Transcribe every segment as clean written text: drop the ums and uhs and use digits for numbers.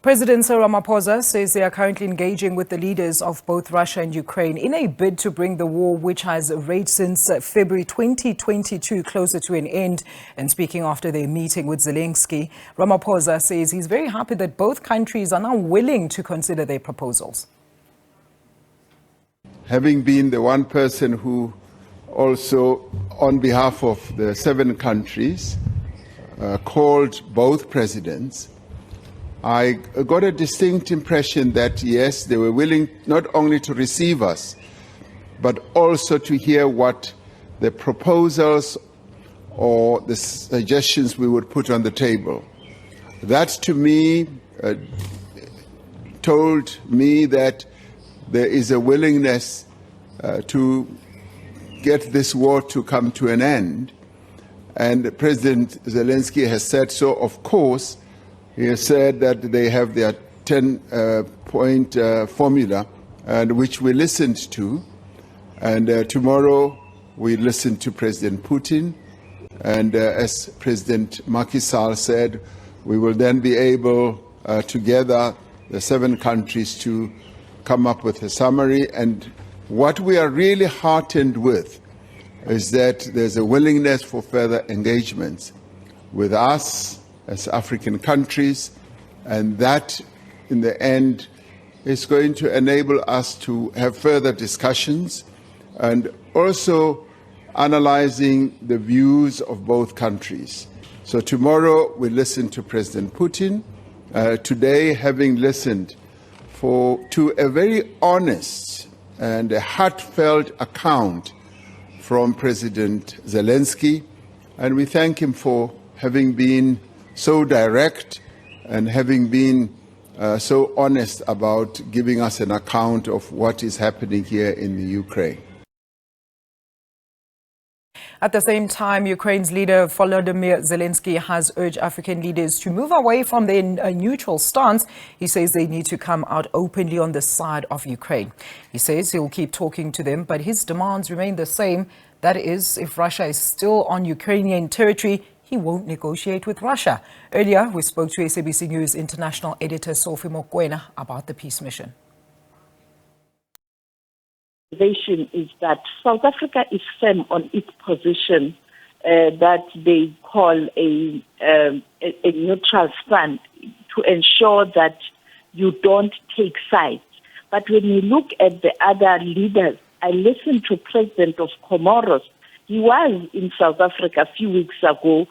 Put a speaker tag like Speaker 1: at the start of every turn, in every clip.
Speaker 1: President Cyril Ramaphosa says they are currently engaging with the leaders of both Russia and Ukraine in a bid to bring the war, which has raged since February 2022, closer to an end. And speaking after their meeting with Zelenskyy, Ramaphosa says he's very happy that both countries are now willing to consider their proposals.
Speaker 2: Having been the one person who also, on behalf of the 7 countries, called both presidents, I got a distinct impression that, yes, they were willing not only to receive us, but also to hear what the proposals or the suggestions we would put on the table. That, to me, told me that there is a willingness to get this war to come to an end. And President Zelenskyy has said so, of course. He has said that they have their 10-point formula, and which we listened to. And tomorrow we listen to President Putin. And as President Macky Sall said, we will then be able, together, the 7 countries, to come up with a summary. And what we are really heartened with is that there's a willingness for further engagements with us as African countries, and that in the end is going to enable us to have further discussions and also analyzing the views of both countries. So tomorrow we listen to President Putin. Today, having listened to a very honest and a heartfelt account from President Zelenskyy, and we thank him for having been so direct and having been so honest about giving us an account of what is happening here in the Ukraine.
Speaker 1: At the same time, Ukraine's leader Volodymyr Zelenskyy has urged African leaders to move away from their neutral stance. He says they need to come out openly on the side of Ukraine. He says he'll keep talking to them, but his demands remain the same. That is, if Russia is still on Ukrainian territory, he won't negotiate with Russia. Earlier, we spoke to SABC News international editor Sophie Mokoena about the peace mission.
Speaker 3: Is that South Africa is firm on its position that they call a neutral stand to ensure that you don't take sides. But when you look at the other leaders, I listened to President of Comoros. He was in South Africa a few weeks ago,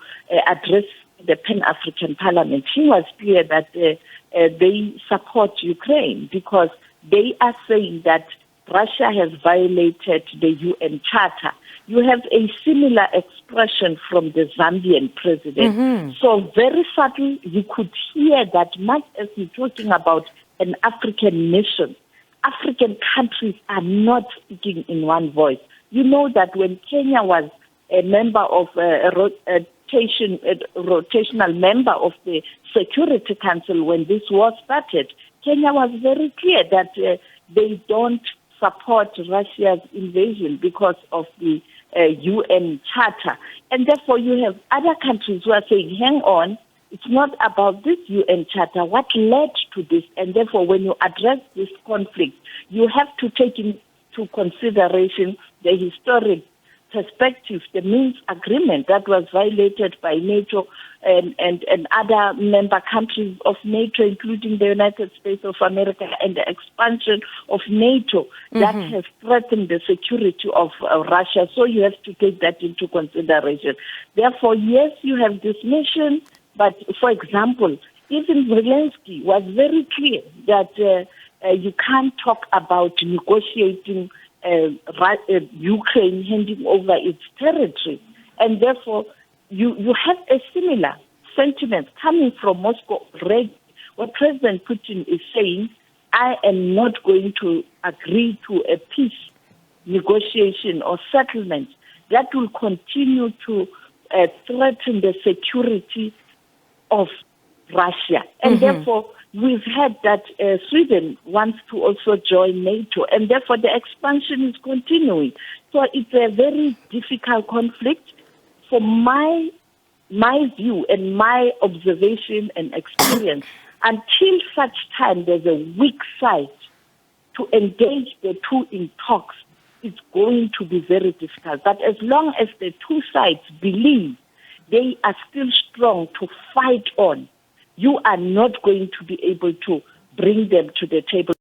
Speaker 3: addressing the Pan-African Parliament. He was clear that they support Ukraine because they are saying that Russia has violated the UN Charter. You have a similar expression from the Zambian president. Mm-hmm. So very subtle, you could hear that much as you're talking about an African nation, African countries are not speaking in one voice. You know that when Kenya was a member of a rotational member of the Security Council when this war started, Kenya was very clear that they don't support Russia's invasion because of the UN Charter. And therefore you have other countries who are saying, hang on, it's not about this UN Charter. What led to this? And therefore when you address this conflict, you have to take into consideration the historic perspective, the Minsk agreement that was violated by NATO and other member countries of NATO, including the United States of America, and the expansion of NATO that has threatened the security of Russia. So you have to take that into consideration. Therefore, yes, you have this mission, but for example, even Zelenskyy was very clear that you can't talk about negotiating Ukraine handing over its territory. And therefore, you have a similar sentiment coming from Moscow already. What President Putin is saying, I am not going to agree to a peace negotiation or settlement that will continue to threaten the security of Russia. And therefore, we've heard that Sweden wants to also join NATO, and therefore the expansion is continuing. So it's a very difficult conflict. For my view and my observation and experience, Until such time there's a weak side to engage the two in talks, it's going to be very difficult. But as long as the two sides believe they are still strong to fight on, you are not going to be able to bring them to the table.